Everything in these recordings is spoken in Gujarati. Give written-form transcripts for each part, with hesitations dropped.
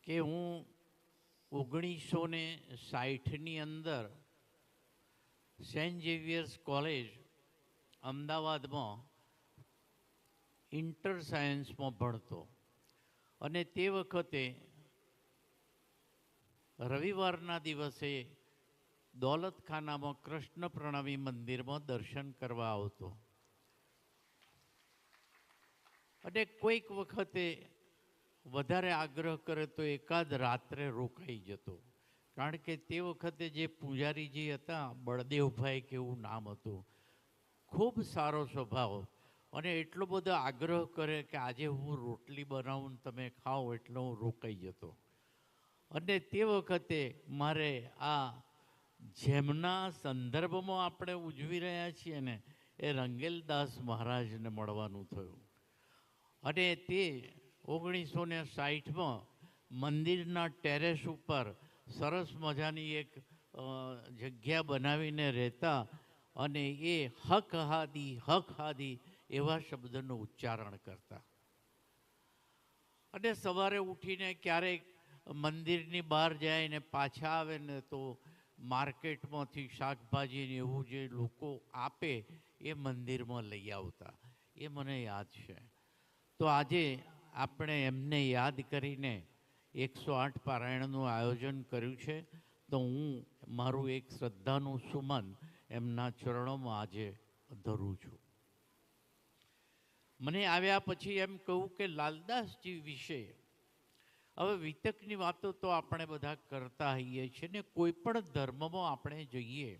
કે હું 1960ની અંદર સેન્ટ ઝેવિયર્સ કોલેજ અમદાવાદમાં ઇન્ટર સાયન્સમાં ભણતો અને તે વખતે રવિવારના દિવસે દોલતખાનામાં કૃષ્ણ પ્રણવી મંદિરમાં દર્શન કરવા આવતો અને કોઈક વખતે વધારે આગ્રહ કરે તો એકાદ રાત્રે રોકાઈ જતો, કારણ કે તે વખતે જે પૂજારીજી હતા બળદેવભાઈ કે એવું નામ હતું, ખૂબ સારો સ્વભાવ અને એટલો બધો આગ્રહ કરે કે આજે હું રોટલી બનાવું તમે ખાઓ, એટલે હું રોકાઈ જતો. અને તે વખતે મારે આ જેમના સંદર્ભમાં આપણે ઉજવી રહ્યા છીએ ને એ રંગેલદાસ મહારાજને મળવાનું થયું. અને તે 1960માં મંદિરના ટેરેસ ઉપર સરસ મજાની એક જગ્યા બનાવીને રહેતા અને એ હક હાદી એવા શબ્દનું ઉચ્ચારણ કરતા. અને સવારે ઉઠીને ક્યારેક મંદિરની બહાર જાય ને પાછા આવે ને તો માર્કેટમાંથી શાકભાજી ને એવું જે લોકો આપે એ મંદિરમાં લઈ આવતા. એ મને યાદ છે. તો આજે આપણે એમને યાદ કરીને 108 પારાયણનું આયોજન કર્યું છે. તો હું મારું એક શ્રદ્ધાનું સુમન એમના ચરણોમાં આજે ધરું છું. મને આવ્યા પછી એમ કહું કે લાલદાસજી વિશે હવે વિતકની વાતો તો આપણે બધા કરતા હોઈએ છીએ ને કોઈ પણ ધર્મમાં આપણે જઈએ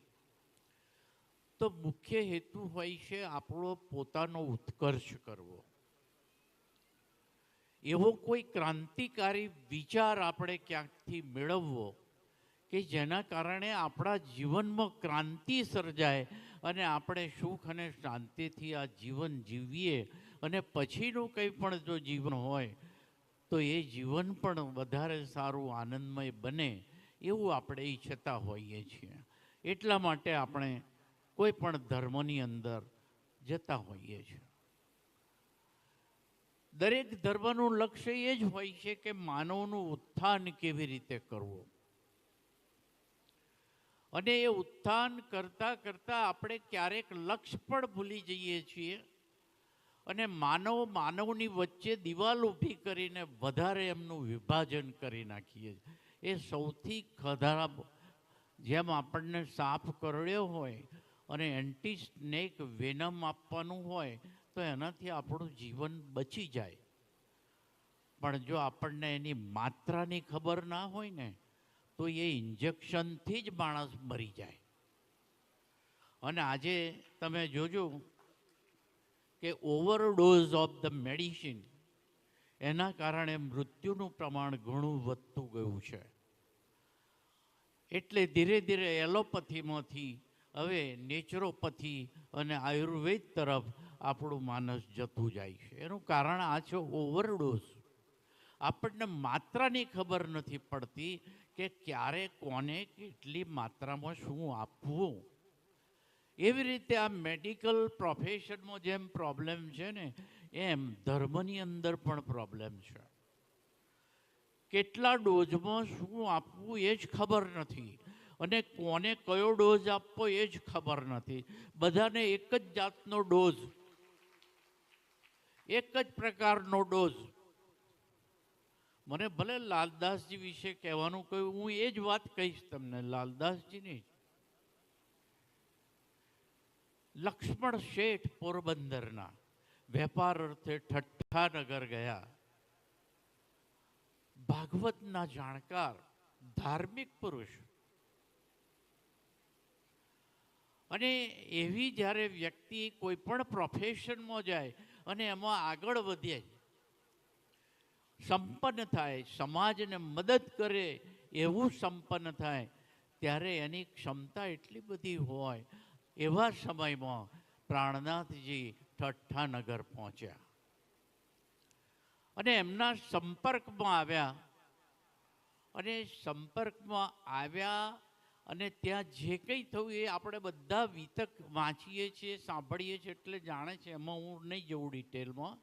તો મુખ્ય હેતુ હોય છે આપણો પોતાનો ઉત્કર્ષ કરવો. એવો કોઈ ક્રાંતિકારી વિચાર આપણે ક્યાંકથી મેળવવો કે જેના કારણે આપણા જીવનમાં ક્રાંતિ સર્જાય અને આપણે સુખ અને શાંતિથી આ જીવન જીવીએ અને પછીનું કંઈ પણ જો જીવન હોય તો એ જીવન પણ વધારે સારું આનંદમય બને એવું આપણે ઈચ્છતા હોઈએ છીએ. એટલા માટે આપણે કોઈ પણ ધર્મની અંદર જતા હોઈએ છીએ. દરેક ધર્મનું લક્ષ્ય એ જ હોય છે કે માનવનું ઉત્થાન કેવી રીતે કરવું. અને એ ઉત્થાન કરતાં કરતાં આપણે ક્યારેક લક્ષ્ય પણ ભૂલી જઈએ છીએ અને માનવની વચ્ચે દિવાલ ઊભી કરીને વધારે એમનું વિભાજન કરી નાખીએ. એ સૌથી ખરાબ. જેમ આપણને સાપ કરડ્યો હોય અને એન્ટી સ્નેક વેનમ આપવાનું હોય તો એનાથી આપણું જીવન બચી જાય. પણ જો આપણને એની માત્રાની ખબર ના હોય ને તો એ ઇન્જેક્શનથી જ માણસ મરી જાય. અને આજે તમે જોજો કે ઓવરડોઝ ઓફ ધ મેડિસિન એના કારણે મૃત્યુનું પ્રમાણ ઘણું વધતું ગયું છે. એટલે ધીરે ધીરે એલોપથીમાંથી હવે નેચરોપથી અને આયુર્વેદ તરફ આપણું માનસ જતું જાય છે. એનું કારણ આ છે ઓવરડોઝ. આપણને માત્રાની ખબર નથી પડતી કે ક્યારે કોને કેટલી માત્રામાં શું આપવું. એવી રીતે આ મેડિકલ પ્રોફેશનમાં જેમ પ્રોબ્લેમ છે ને એમ ધર્મની અંદર પણ પ્રોબ્લેમ છે. કેટલા ડોઝમાં શું આપવું એ જ ખબર નથી અને કોને કયો ડોઝ આપવો એ જ ખબર નથી. બધાને એક જ જાતનો ડોઝ, એક જ પ્રકારનો ડોઝ. મને ભલે લાલદાસજી વિશે કહેવાનું કહ્યું, હું એ જ વાત કહીશ તમને લાલદાસજીની. લક્ષ્મણ શેઠ પોરબંદરના વેપાર અર્થે ઠઠ્ઠાનગર ગયા. ભાગવતના જાણકાર ધાર્મિક પુરુષ. અને એવી જ્યારે વ્યક્તિ કોઈ પણ પ્રોફેશનમાં જાય અને એમાં આગળ વધે, સંપન્ન થાય, સમાજને મદદ કરે એવું સંપન્ન થાય ત્યારે એની ક્ષમતા એટલી બધી હોય. એવા સમયમાં પ્રાણનાથજી ઠઠ્ઠાનગર પહોંચ્યા અને એમના સંપર્કમાં આવ્યા. અને સંપર્કમાં આવ્યા અને ત્યાં જે કંઈ થયું એ આપણે બધા વિતક વાંચીએ છીએ, સાંભળીએ છીએ એટલે જાણે છે. એમાં હું નહીં જઉં ડિટેલમાં.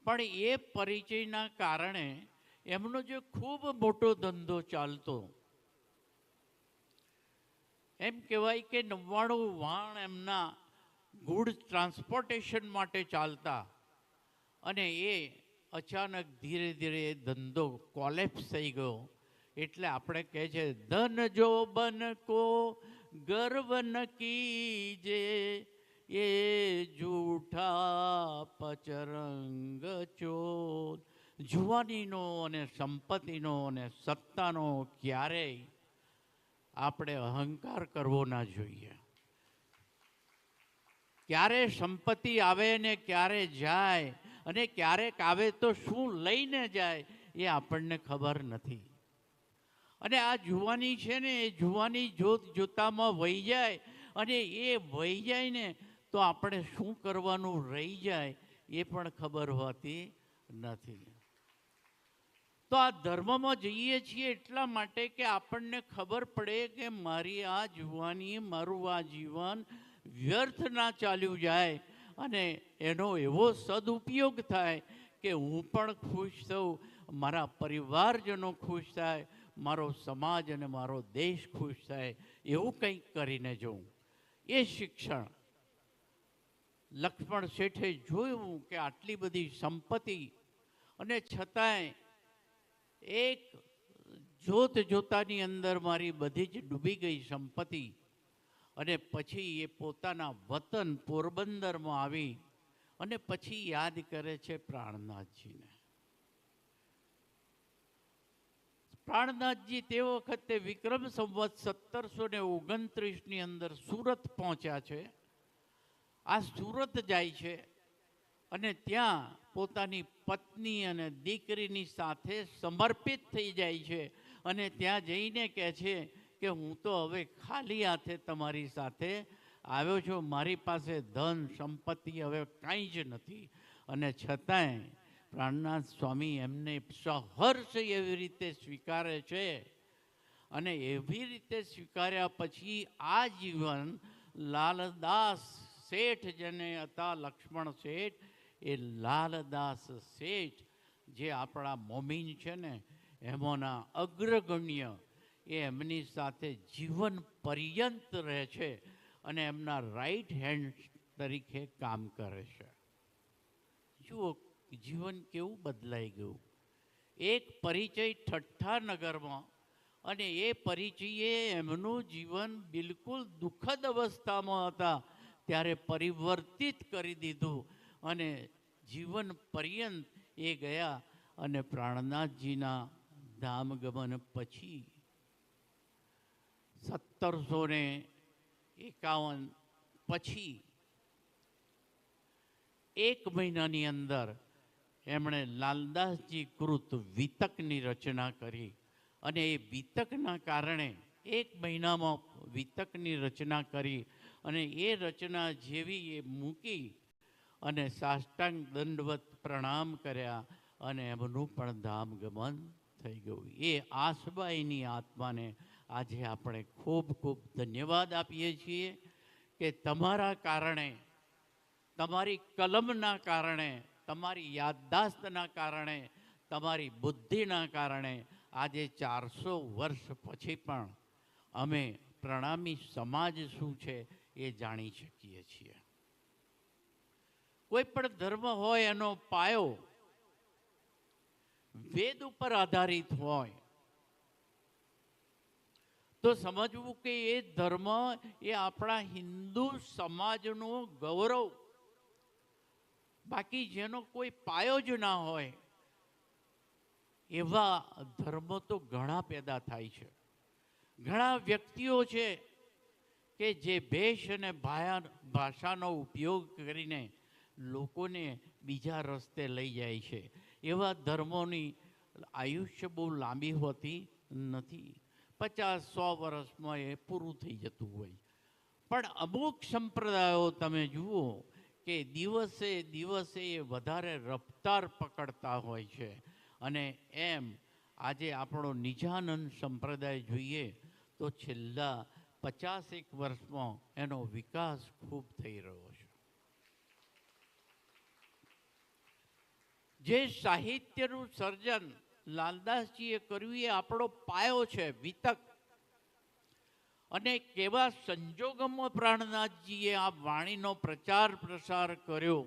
પણ એ પરિચયના કારણે એમનો જે ખૂબ મોટો ધંધો ચાલતો, એમ કહેવાય કે 99 વાણ એમના ગુડ ટ્રાન્સપોર્ટેશન માટે ચાલતા, અને એ અચાનક ધીરે ધીરે એ ધંધો કોલેપ્સ થઈ ગયો. એટલે આપણે કહે છે ધન જો બન કો ગર્વ ન કીજે, એ જૂઠા પચરંગ ચોર. જુવાનીનો અને સંપત્તિનો અને સત્તાનો ક્યારેય આપણે અહંકાર કરવો ના જોઈએ. ક્યારે સંપત્તિ આવે ને ક્યારે જાય, અને ક્યારેક આવે તો શું લઈને જાય એ આપણને ખબર નથી. અને આ જુવાની છે ને, એ જુવાની જોત જોતામાં વહી જાય, અને એ વહી જાય ને તો આપણે શું કરવાનું રહી જાય એ પણ ખબર હોતી નથી. તો આ ધર્મમાં જઈએ છીએ એટલા માટે કે આપણને ખબર પડે કે મારી આ જુવાની, મારું આ જીવન વ્યર્થ ના ચાલ્યું જાય, અને એનો એવો સદુપયોગ થાય કે હું પણ ખુશ થઉં, મારા પરિવારજનો ખુશ થાય, મારો સમાજ અને મારો દેશ ખુશ થાય, એવું કંઈક કરીને જોઉં. એ શિક્ષણ લક્ષ્મણ શેઠે જોયું કે આટલી બધી સંપત્તિ, અને છતાંય એક જોત જોતાની અંદર મારી બધી જ ડૂબી ગઈ સંપત્તિ. અને પછી એ પોતાના વતન પોરબંદરમાં આવી અને પછી યાદ કરે છે પ્રાણનાથજીને. પ્રાણનાથજી તે વખતે વિક્રમ સંવત 1729 અંદર સુરત પહોંચ્યા છે. આ સુરત જાય છે અને ત્યાં પોતાની પત્ની અને દીકરીની સાથે સમર્પિત થઈ જાય છે, અને ત્યાં જઈને કહે છે કે હું તો હવે ખાલી હાથે તમારી સાથે આવ્યો છું, મારી પાસે ધન સંપત્તિ હવે કાંઈ જ નથી. અને છતાંય પ્રાણનાથ સ્વામી એમને સહર્ષ એવી રીતે સ્વીકારે છે, અને એવી રીતે સ્વીકાર્યા પછી આ જીવન લાલદાસ શેઠ જેને હતા, લક્ષ્મણ શેઠ, એ લાલદાસ શેઠ જે આપણા મોમીન છે ને એમાંના અગ્રગણ્ય, એ એમની સાથે જીવન પર્યંત રહે છે અને એમના રાઈટ હેન્ડ તરીકે કામ કરે છે. જુઓ જીવન કેવું બદલાઈ ગયું. એક પરિચય ઠઠ્ઠા નગરમાં, અને એ પરિચયે એમનું જીવન બિલકુલ દુઃખદ અવસ્થામાં હતા ત્યારે પરિવર્તિત કરી દીધું, અને જીવન પર્યંત એ ગયા. અને પ્રાણનાથજીના ધામગમન પછી 1751 પછી 1 મહિનાની અંદર એમણે લાલદાસજી કૃત વિતકની રચના કરી. અને એ વિતકના કારણે 1 મહિનામાં વિતકની રચના કરી, અને એ રચના જેવી એ મૂકી અને સાષ્ટાંગ દંડવત પ્રણામ કર્યા, અને એમનું પણ ધામગમન થઈ ગયું. એ આસબાઈની આત્માને આજે આપણે ખૂબ ખૂબ ધન્યવાદ આપીએ છીએ કે તમારા કારણે, તમારી કલમના કારણે, તમારી યાદદાસ્તના કારણે, તમારી બુદ્ધિના કારણે આજે 400 વર્ષ પછી પણ અમે પ્રણામી સમાજ શું છે એ જાણી શકીએ છીએ. કોઈ પણ ધર્મ હોય એનો પાયો વેદ ઉપર આધારિત હોય તો સમજવું કે એ ધર્મ એ આપણા હિન્દુ સમાજનું ગૌરવ. બાકી જેનો કોઈ પાયો જ ના હોય એવા ધર્મો તો ઘણા પેદા થાય છે. ઘણા વ્યક્તિઓ છે કે જે ભેષ અને ભાષાનો ઉપયોગ કરીને લોકોને બીજા રસ્તે લઈ જાય છે. એવા ધર્મોની આયુષ્ય બહુ લાંબી હોતી નથી. 50-100 વર્ષમાં એ પૂરું થઈ જતું હોય. પણ અમુક સંપ્રદાયો તમે જુઓ કે દિવસે દિવસે એ વધારે રફતાર પકડતા હોય છે. અને એમ આજે આપણો નિજાનંદ સંપ્રદાય જોઈએ તો છેલ્લા 50 વર્ષમાં એનો વિકાસ ખૂબ થઈ રહ્યો છે. જે સાહિત્યનું સર્જન લાલદાસજીએ કર્યું એ આપણો પાયો છે, વિતક. અને કેવા સંજોગોમાં પ્રાણનાથજીએ આ વાણીનો પ્રચાર પ્રસાર કર્યો,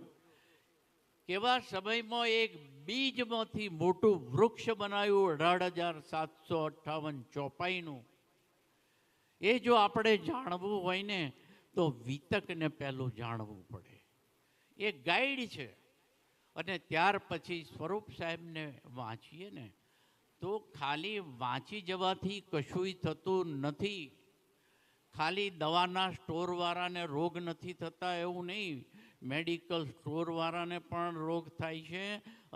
કેવા સમયમાં એક બીજમાંથી મોટું વૃક્ષ બનાવ્યું 18,758 ચોપાઈનું. એ જો આપણે જાણવું હોય ને તો વિતકને પહેલું જાણવું પડે. એ ગાઈડ છે. અને ત્યાર પછી સ્વરૂપ સાહેબને વાંચીએ ને તો ખાલી વાંચી જવાથી કશુંય થતું નથી. ખાલી દવાના સ્ટોરવાળાને રોગ નથી થતા એવું નહીં, મેડિકલ સ્ટોરવાળાને પણ રોગ થાય છે,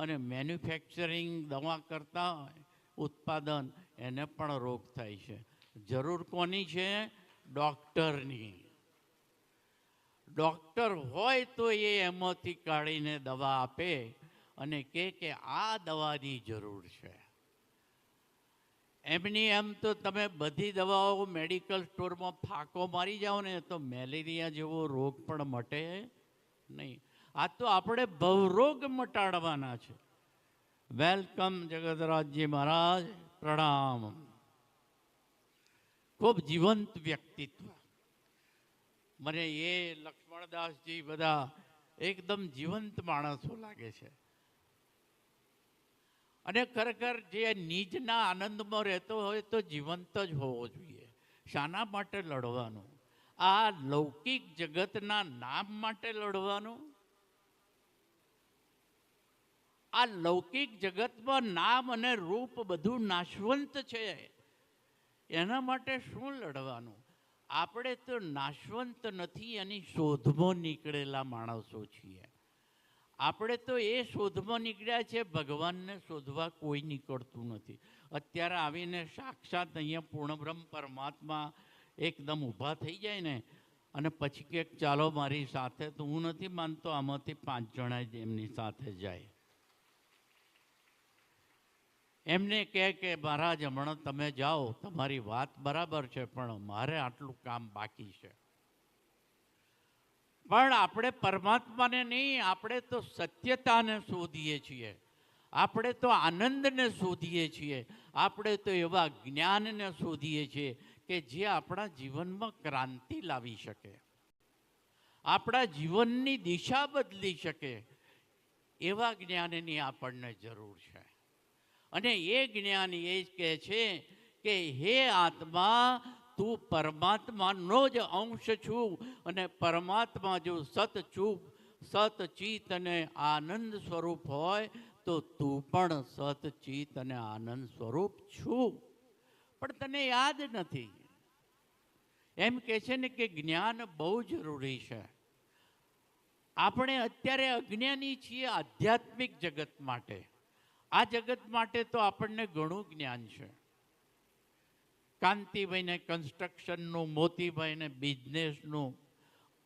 અને મેન્યુફેક્ચરિંગ દવા કરતા ઉત્પાદન એને પણ રોગ થાય છે. જરૂર કોની છે? ડૉક્ટરની. ડૉક્ટર હોય તો એ એમાંથી કાઢીને દવા આપે અને કહે કે આ દવાની જરૂર છે. એમની એમ તો તમે બધી દવાઓ મેડિકલ સ્ટોરમાં ફાંકો મારી જાઓ ને તો મેલેરિયા જેવો રોગ પણ મટે નહીં. આ તો આપણે ભવરોગ મટાડવાના છે. વેલકમ જગતરાજજી મહારાજ, પ્રણામ. ખૂબ જીવંત વ્યક્તિત્વ. મને એ લક્ષ્મણદાસજી બધા એકદમ જીવંત માણસો લાગે છે. અને ખરેખર જે નિજના આનંદમાં રહેતો હોય તો જીવંત જ હોવો જોઈએ. શાના માટે લડવાનું? આ લૌકિક જગતના નામ માટે લડવાનું? આ લૌકિક જગતમાં નામ અને રૂપ બધું નાશવંત છે, એના માટે શું લડવાનું? આપણે તો નાશવંત નથી, એની શોધમાં નીકળેલા માણસો છીએ. આપણે તો એ શોધમાં નીકળ્યા છે, ભગવાનને શોધવા કોઈ નીકળતું નથી. અત્યારે આવીને સાક્ષાત અહીંયા પૂર્ણબ્રહ્મ પરમાત્મા એકદમ ઊભા થઈ જાય ને અને પછી કે ચાલો મારી સાથે, તો હું નથી માનતો આમાંથી 5 જણા જ એમની સાથે જાય. એમને કહે કે મહારાજ હમણાં તમે જાઓ, તમારી વાત બરાબર છે, પણ મારે આટલું કામ બાકી છે. પણ આપણે પરમાત્માને નહીં, આપણે તો સત્યતાને શોધીએ છીએ, આપણે તો આનંદને શોધીએ છીએ, આપણે તો એવા જ્ઞાનને શોધીએ છીએ કે જે આપણા જીવનમાં ક્રાંતિ લાવી શકે, આપણા જીવનની દિશા બદલી શકે. એવા જ્ઞાનની આપણને જરૂર છે. અને એ જ્ઞાન એ જ કહે છે કે હે આત્મા, તું પરમાત્માનો જ અંશ છું, અને પરમાત્મા જો સતચિત અને આનંદ સ્વરૂપ હોય તો તું પણ સતચિત અને આનંદ સ્વરૂપ છું, પણ તને યાદ નથી. એમ કહે છે ને કે જ્ઞાન બહુ જરૂરી છે. આપણે અત્યારે અજ્ઞાની છીએ આધ્યાત્મિક જગત માટે. આ જગત માટે તો આપણને ઘણું જ્ઞાન છે. કાંતિભાઈને કન્સ્ટ્રક્શનનું, મોતીભાઈને બિઝનેસનું,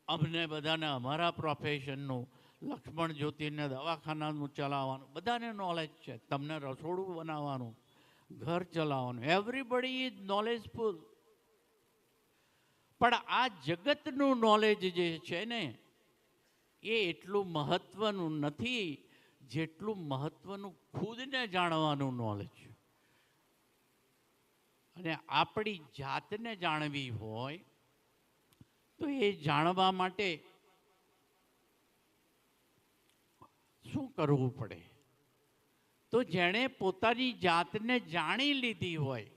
અમને બધાને અમારા પ્રોફેશનનું, લક્ષ્મણ જ્યોતિને દવાખાનાનું ચલાવવાનું, બધાને નોલેજ છે. તમને રસોડું બનાવવાનું, ઘર ચલાવવાનું, એવરીબડી ઇઝ નોલેજફુલ. પણ આ જગતનું નોલેજ જે છે ને એ એટલું મહત્વનું નથી જેટલું મહત્વનું ખુદને જાણવાનું નોલેજ. અને આપણી જાતને જાણવી હોય તો એ જાણવા માટે શું કરવું પડે? તો જેણે પોતાની જાતને જાણી લીધી હોય,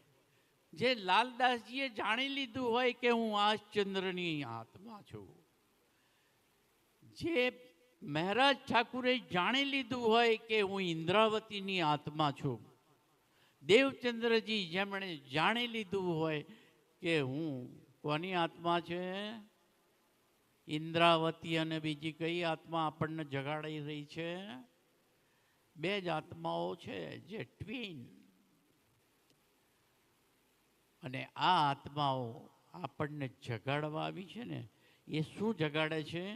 જે લાલદાસજીએ જાણી લીધું હોય કે હું આજચંદ્રની આત્મા છું, જે મહારાજ ઠાકુરે જાણી લીધું હોય કે હું ઇન્દ્રાવતીની આત્મા છું, દેવચંદ્રજી જેમણે જાણી લીધું હોય કે હું કોની આત્મા છે? ઇન્દ્રાવતી. અને બીજી કઈ આત્મા આપણને જગાડી રહી છે? 2 જ આત્માઓ છે જે ટ્વિન. અને આ આત્માઓ આપણને જગાડવા આવી છે ને, એ શું જગાડે છે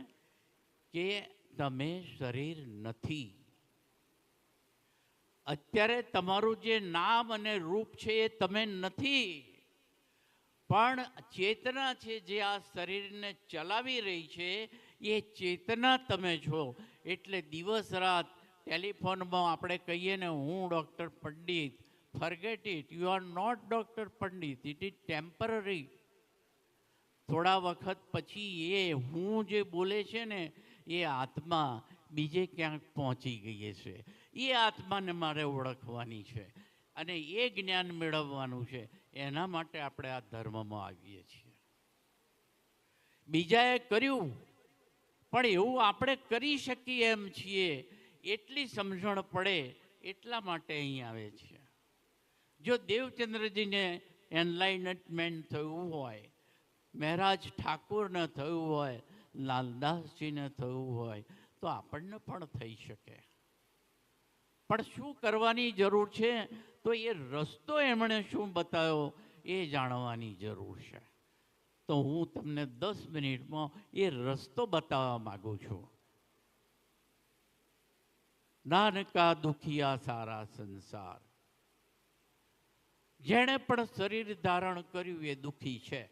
કે તમે શરીર નથી. અત્યારે તમારું જે નામ અને રૂપ છે એ તમે નથી, પણ ચેતના છે જે આ શરીરને ચલાવી રહી છે, એ ચેતના તમે છો. એટલે દિવસ રાત ટેલિફોનમાં આપણે કહીએ ને હું doctor Pandit, forget it, you are not doctor Pandit, it is temporary. થોડા વખત પછી એ હું જે બોલે છે ને એ આત્મા બીજે ક્યાંક પહોંચી ગઈ છે. એ આત્માને મારે ઓળખવાની છે અને એ જ્ઞાન મેળવવાનું છે. એના માટે આપણે આ ધર્મમાં આવીએ છીએ. બીજાએ કર્યું પણ એવું આપણે કરી શકીએ એમ છીએ એટલી સમજણ પડે એટલા માટે અહીં આવે છે. જો દેવચંદ્રજીને એનલાઇટમેન્ટ થયું હોય, મહારાજ ઠાકોરને થયું હોય, લાલદાસજીને થયું હોય તો આપણને પણ થઈ શકે. પણ શું કરવાની જરૂર છે? તો એ રસ્તો એમણે શું બતાવ્યો એ જાણવાની જરૂર છે. તો હું તમને 10 મિનિટમાં એ રસ્તો બતાવવા માગું છું. નાનકા દુખિયા સારા સંસાર. જેણે પણ શરીર ધારણ કર્યું એ દુખી છે.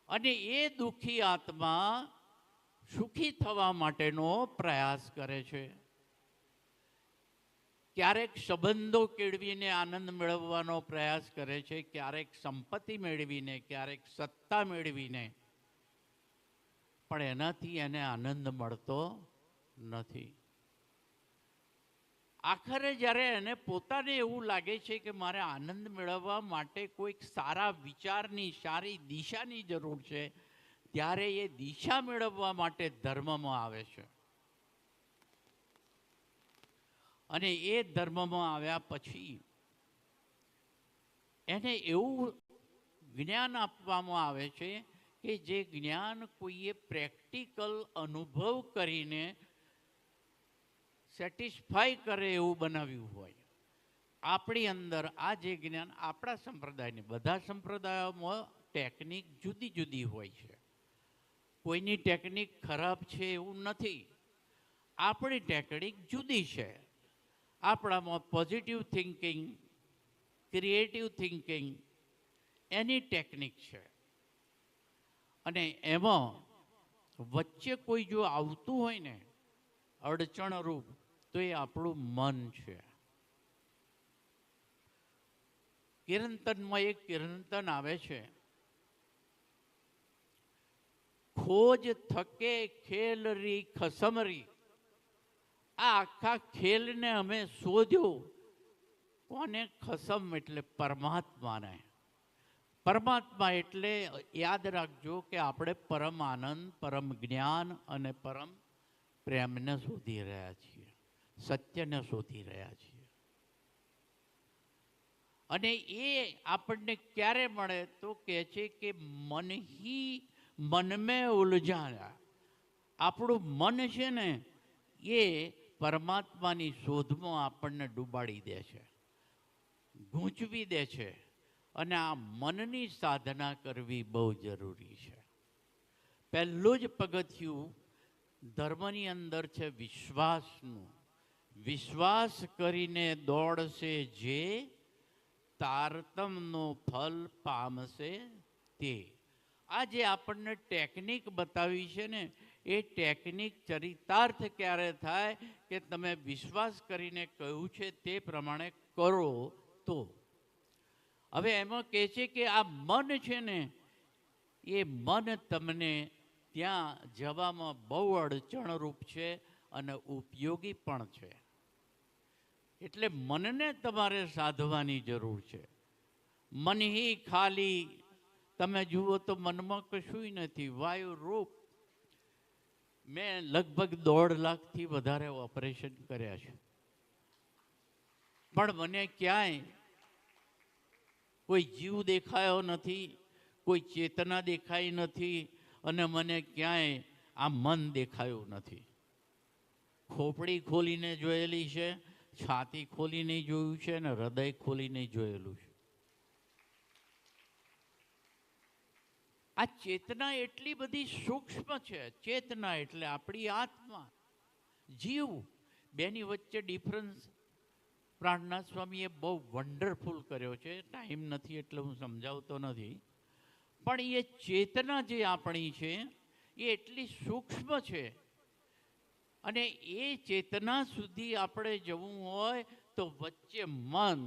અને એ દુખી આત્મા સુખી થવા માટેનો પ્રયાસ કરે છે. ક્યારેક સંબંધો કેળવીને આનંદ મેળવવાનો પ્રયાસ કરે છે, ક્યારેક સંપત્તિ મેળવીને, ક્યારેક સત્તા મેળવીને, પણ એનાથી એને આનંદ મળતો નથી. આખરે જ્યારે એને પોતાને એવું લાગે છે કે મારે આનંદ મેળવવા માટે કોઈક સારા વિચારની, સારી દિશાની જરૂર છે, ત્યારે એ દિશા મેળવવા માટે ધર્મમાં આવે છે. અને એ ધર્મમાં આવ્યા પછી એને એવું જ્ઞાન આપવામાં આવે છે કે જે જ્ઞાન કોઈએ પ્રેક્ટિકલ અનુભવ કરીને સેટિસ્ફાય કરે એવું બનાવ્યું હોય. આપણી અંદર આ જે જ્ઞાન આપણા સંપ્રદાયની, બધા સંપ્રદાયોમાં ટેકનિક જુદી જુદી હોય છે. કોઈની ટેકનિક ખરાબ છે એવું નથી. આપણી ટેકનિક જુદી છે. આપણામાં પોઝિટિવ થિંકિંગ, ક્રિએટિવ થિંકિંગ એની ટેકનિક છે. અને એમાં વચ્ચે કોઈ જો આવતું હોય ને અડચણરૂપ, તો એ આપણું મન છે. કીર્તનમાં એક કીર્તન આવે છે, ખોજ થકે ખેલરી ખસમરી. આ આખા ખેલને અમે શોધ્યો. કોને? ખસમ એટલે પરમાત્માને. પરમાત્મા એટલે યાદ રાખજો કે આપણે પરમ આનંદ, પરમ જ્ઞાન અને પરમ પ્રેમને શોધી રહ્યા છીએ, સત્યને શોધી રહ્યા છીએ. અને એ આપણને ક્યારે મળે? તો કહે છે કે મન હી મન મેં ઉલઝાયા. આપણું મન છે ને એ પરમાત્માની શોધમાં આપણને ડૂબાડી દે છે, ગૂંચવી દે છે. અને આ મનની સાધના કરવી બહુ જરૂરી છે. પહેલું જ પગથિયું ધર્મની અંદર છે વિશ્વાસનું. વિશ્વાસ કરીને દોડશે જે, તારતમનો ફલ પામશે તે. આ જે આપણને ટેકનિક બતાવી છે ને, એ ટેકનિક ચરિતાર્થ ક્યારે થાય કે તમે વિશ્વાસ કરીને કહ્યું છે તે પ્રમાણે કરો તો. હવે એમાં કહે છે કે આ મન છે ને, એ મન તમને ત્યાં જવામાં બહુ અડચણરૂપ છે અને ઉપયોગી પણ છે. એટલે મનને તમારે સાધવાની જરૂર છે. મન હી ખાલી તમે જુઓ તો મનમાં કશું નથી, વાયુ રૂપ. મેં લગભગ 1.5 લાખથી વધારે ઓપરેશન કર્યા છે, પણ મને ક્યાંય કોઈ જીવ દેખાયો નથી, કોઈ ચેતના દેખાઈ નથી, અને મને ક્યાંય આ મન દેખાયું નથી. ખોપડી ખોલીને જોયેલી છે, છાતી ખોલીને જોયું છે, અને હૃદય ખોલીને જોયેલું છે. આ ચેતના એટલી બધી સૂક્ષ્મ છે. ચેતના એટલે આપણી આત્મા, જીવ. બેની વચ્ચે ડિફરન્સ પ્રાણનાથ સ્વામીએ બહુ વન્ડરફુલ કર્યો છે. ટાઈમ નથી એટલે હું સમજાવતો નથી. પણ એ ચેતના જે આપણી છે એ એટલી સૂક્ષ્મ છે અને એ ચેતના સુધી આપણે જવું હોય તો વચ્ચે મન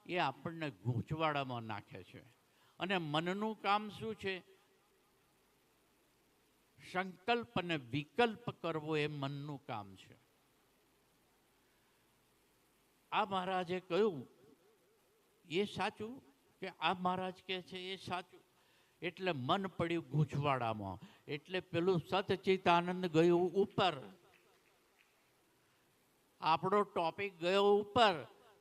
એ આપણને ગૂંચવાડામાં નાખે છે. અને મનનું કામ શું છે? સંકલ્પ અને વિકલ્પ કરવો એ મનનું કામ છે. આ મહારાજે કહ્યું એ સાચું, કે આ મહારાજ કહે છે એ સાચું. એટલે મન પડ્યું ગૂંચવાડામાં. એટલે પેલું સતચિતાનંદ ગયું ઉપર, આપણો ટોપિક ગયો ઉપર,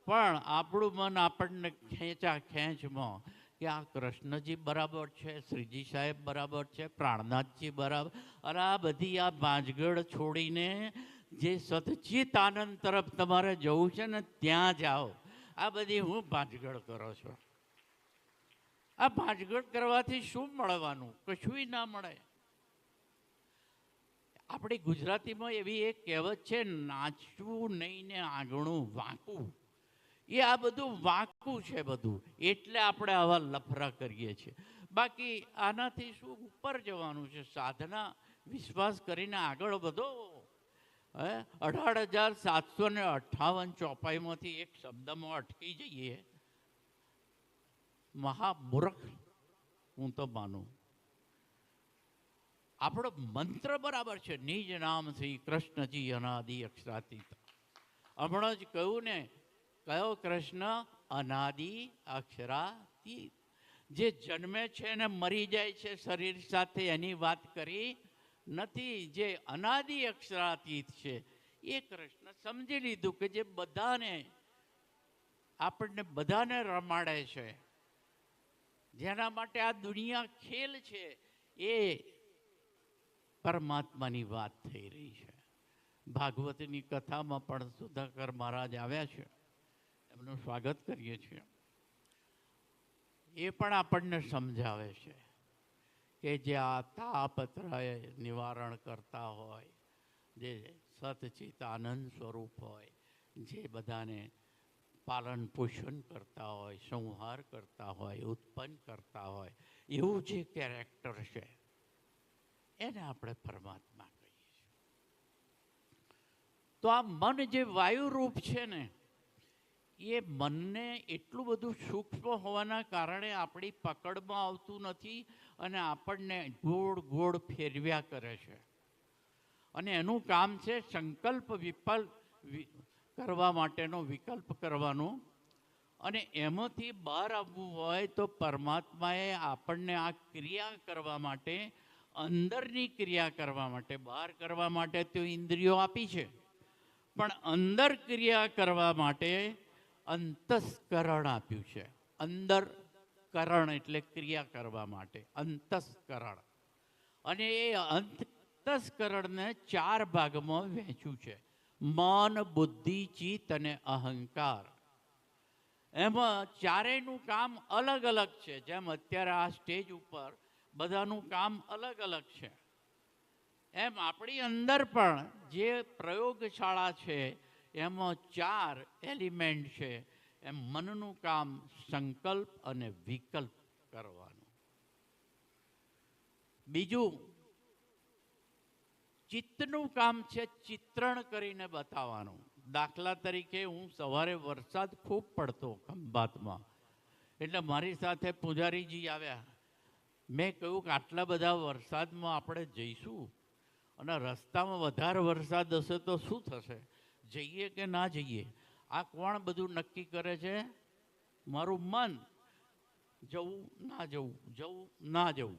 પણ આપણું મન આપણને ખેંચા ખેંચમાં કે આ કૃષ્ણજી બરાબર છે, શ્રીજી સાહેબ બરાબર છે, પ્રાણનાથજી બરાબર, અને આ બધી આ ભાંજગડ છોડીને જે સતચિત આનંદ તરફ તમારે જવું છે ને ત્યાં જાઓ. આ બધી હું ભાંજગડ કરો છો? આ ભાંજગડ કરવાથી શું મળવાનું? કશું ના મળે. આપણી ગુજરાતીમાં એવી એક કહેવત છે, નાચવું નહીં ને આંગણું વાંકું. એ આ બધું વાંકું છે બધું, એટલે આપણે આવા લફરા કરીએ છીએ. બાકી આનાથી શું ઉપર જવાનું છે? સાધના વિશ્વાસ કરીને આગળ વધો. 18,758 ચોપાઈમાંથી એક શબ્દમાં અટકી જઈએ, મહામૂર્ખ હું તો માનું. આપણો મંત્ર બરાબર છે, નિજ નામ શ્રી કૃષ્ણજી અનાદિ અક્ષરાતીત. હમણાં જ કહ્યું ને, કયો કૃષ્ણ? અનાદિ અક્ષરાતીત. જે જન્મે છે ને મરી જાય છે શરીર સાથે, એની વાત કરી નથી. જે અનાદિ અક્ષરાતીત છે એ કૃષ્ણ સમજી લીધું, કે જે બધાને, આપણને બધાને રમાડે છે, જેના માટે આ દુનિયા ખેલ છે, એ પરમાત્માની વાત થઈ રહી છે. ભાગવતની કથામાં પણ સુધાકર મહારાજ આવ્યા છે, એમનું સ્વાગત કરીએ છીએ. એ પણ આપણને સમજાવે છે કે જે આ તાપત્રય નિવારણ કરતા હોય, જે સતચિત આનંદ સ્વરૂપ હોય, જે બધાને પાલન પોષણ કરતા હોય, સંહાર કરતા હોય, ઉત્પન્ન કરતા હોય, એવું જે કેરેક્ટર છે એને આપણે પરમાત્મા કહીએ છીએ. તો આ મન જે વાયુરૂપ છે ને, એ મનને એટલું બધું સૂક્ષ્મ હોવાના કારણે આપણી પકડમાં આવતું નથી અને આપણને ગોળ ગોળ ફેરવ્યા કરે છે. અને એનું કામ છે સંકલ્પ કરવા માટેનો વિકલ્પ કરવાનો. અને એમાંથી બહાર આવવું હોય તો પરમાત્માએ આપણને આ ક્રિયા કરવા માટે, અંદરની ક્રિયા કરવા માટે, બહાર કરવા માટે તો ઇન્દ્રિયો આપી છે, પણ અંદર ક્રિયા કરવા માટે અંતસ્કરણ આપ્યું છે. અંદર કરણ એટલે ક્રિયા કરવા માટે અંતસ્કરણ. અને એ અંતસ્કરણને 4 ભાગમાં વહેંચ્યું છે: મન, બુદ્ધિ, ચિત્ત અને અહંકાર. એમાં ચારેયનું કામ અલગ અલગ છે. જેમ અત્યારે આ સ્ટેજ ઉપર બધાનું કામ અલગ અલગ છે, એમ આપણી અંદર પણ જે પ્રયોગશાળા છે એમાં 4 એલિમેન્ટ છે. એમ મનનું કામ સંકલ્પ અને વિકલ્પ કરવાનું. બીજું, ચિત્તનું કામ છે ચિત્રણ કરીને બતાવવાનું. દાખલા તરીકે હું સવારે વરસાદ ખૂબ પડતો ખંભાતમાં, એટલે મારી સાથે પૂજારીજી આવ્યા. મેં કહ્યું કે આટલા બધા વરસાદમાં આપણે જઈશું અને રસ્તામાં વધારે વરસાદ હશે તો શું થશે? જઈએ કે ના જઈએ? આ કોણ બધું નક્કી કરે છે? મારું મન. જવું ના જવું, જવું ના જવું.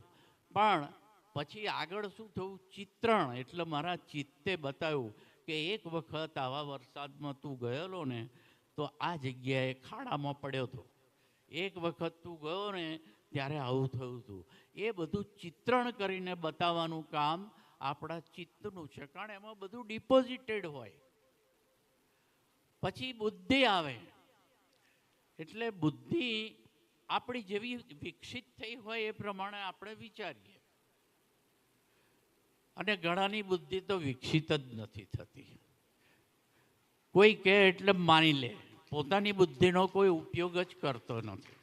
પણ પછી આગળ શું થયું? ચિત્રણ. એટલે મારા ચિત્તે બતાવ્યું કે એક વખત આવા વરસાદમાં તું ગયેલો ને તો આ જગ્યાએ ખાડામાં પડ્યો હતો, એક વખત તું ગયો ને ત્યારે આવું થયું હતું. એ બધું ચિત્રણ કરીને બતાવવાનું કામ આપણા ચિત્તનું છે, કારણ એમાં બધું ડિપોઝિટેડ હોય. પછી બુદ્ધિ આવે. એટલે બુદ્ધિ આપણી જેવી વિકસિત થઈ હોય એ પ્રમાણે આપણે વિચારીએ. અને ઘણાની બુદ્ધિ તો વિકસિત જ નથી થતી. કોઈ કહે એટલે માની લે, પોતાની બુદ્ધિનો કોઈ ઉપયોગ જ કરતો નથી.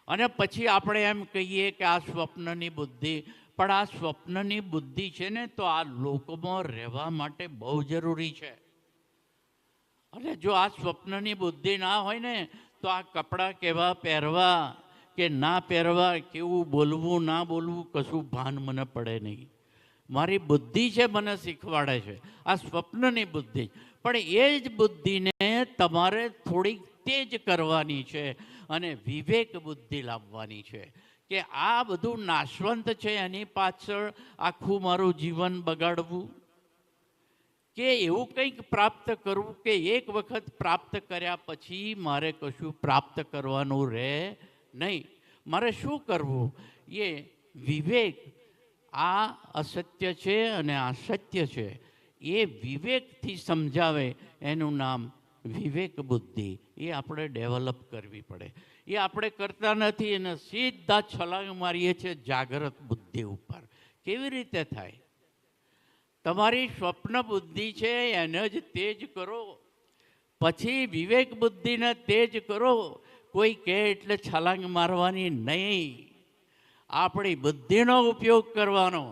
અને પછી આપણે એમ કહીએ કે આ સ્વપ્નની બુદ્ધિ, પણ આ સ્વપ્નની બુદ્ધિ છે ને તો આ લોકમાં રહેવા માટે બહુ જરૂરી છે. અને જો આ સ્વપ્નની બુદ્ધિ ના હોય ને તો આ કપડાં કેવા પહેરવા કે ના પહેરવા, કેવું બોલવું ના બોલવું, કશું ભાન મને પડે નહીં. મારી બુદ્ધિ છે મને શીખવાડે છે, આ સ્વપ્નની બુદ્ધિ. પણ એ જ બુદ્ધિને તમારે થોડીક તેજ કરવાની છે અને વિવેક બુદ્ધિ લાવવાની છે કે આ બધું નાશવંત છે, એની પાછળ આખું મારું જીવન બગાડવું કે એવું કંઈક પ્રાપ્ત કરવું કે એક વખત પ્રાપ્ત કર્યા પછી મારે કશું પ્રાપ્ત કરવાનું રહે નહીં. મારે શું કરવું એ વિવેક. આ અસત્ય છે અને આ સત્ય છે એ વિવેકથી સમજાવે, એનું નામ વિવેક બુદ્ધિ. એ આપણે ડેવલપ કરવી પડે. એ આપણે કરતા નથી અને સીધા છલાંગ મારીએ છીએ જાગ્રત બુદ્ધિ ઉપર. કેવી રીતે થાય? તમારી સ્વપ્ન બુદ્ધિ છે એને જ તેજ કરો, પછી વિવેક બુદ્ધિને તેજ કરો. કોઈ કહે એટલે છલાંગ મારવાની નહીં, આપણી બુદ્ધિનો ઉપયોગ કરવાનો.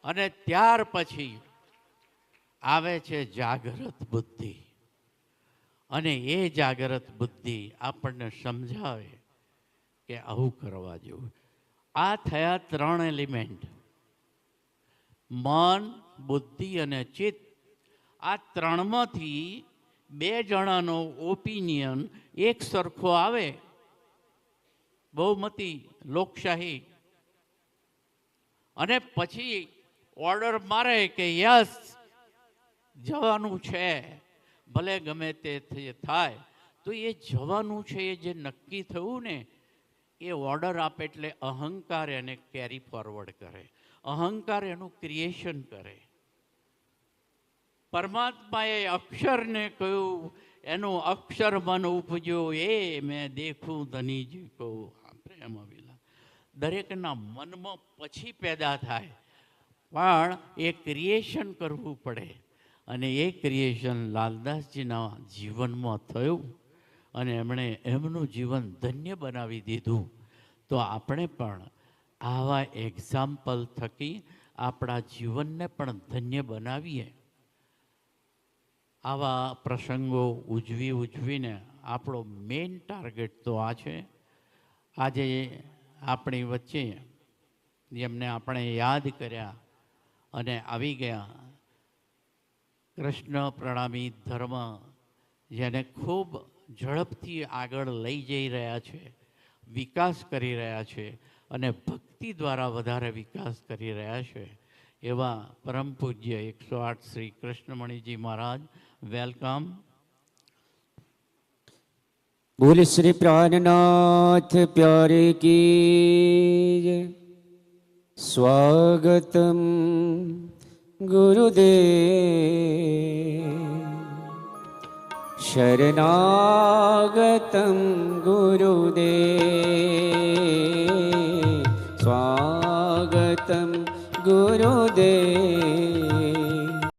અને ત્યાર પછી આવે છે જાગ્રત બુદ્ધિ. અને એ જાગ્રત બુદ્ધિ આપણને સમજાવે કે આવું કરવા જેવું. આ થયા 3 એલિમેન્ટ: મન, બુદ્ધિ અને ચિત્ત. આ 3માંથી 2 જણાનો ઓપિનિયન એક સરખો આવે, બહુમતી લોકશાહી, અને પછી ઓર્ડર મારે કે યસ જવાનું છે, ભલે ગમે તે થાય. તો એ જવાનું છે એ જે નક્કી થયું ને એ ઓર્ડર આપે એટલે અહંકાર એને કેરી ફોરવર્ડ કરે, અહંકાર એનું ક્રિએશન કરે. પરમાત્માએ અક્ષરને કહ્યું, એનું અક્ષર મન ઉપજ્યો, એ મેં દેખું ધનીજી કો પ્રેમ વિલા. દરેકના મનમાં પછી પેદા થાય, પણ એ ક્રિએશન કરવું પડે. અને એ ક્રિએશન લાલદાસજીના જીવનમાં થયું અને એમણે એમનું જીવન ધન્ય બનાવી દીધું. તો આપણે પણ આવા એક્ઝામ્પલ થકી આપણા જીવનને પણ ધન્ય બનાવીએ. આવા પ્રસંગો ઉજવીને આપણો મેઇન ટાર્ગેટ તો આ છે. આજે આપણી વચ્ચે જેમને આપણે યાદ કર્યા અને આવી ગયા, કૃષ્ણ પ્રણામી ધર્મ જેને ખૂબ ઝડપથી આગળ લઈ જઈ રહ્યા છે, વિકાસ કરી રહ્યા છે અને ભક્તિ દ્વારા વધારે વિકાસ કરી રહ્યા છે, એવા પરમ પૂજ્ય 108 શ્રી કૃષ્ણમણીજી મહારાજ, વેલકમ. બોલ શ્રી પ્રાણનાથ પ્યારે કી જય. સ્વાગતમ ગુરુદેવ, શરણાગતમ ગુરુદેવ, સ્વાગતમ ગુરુદેવ.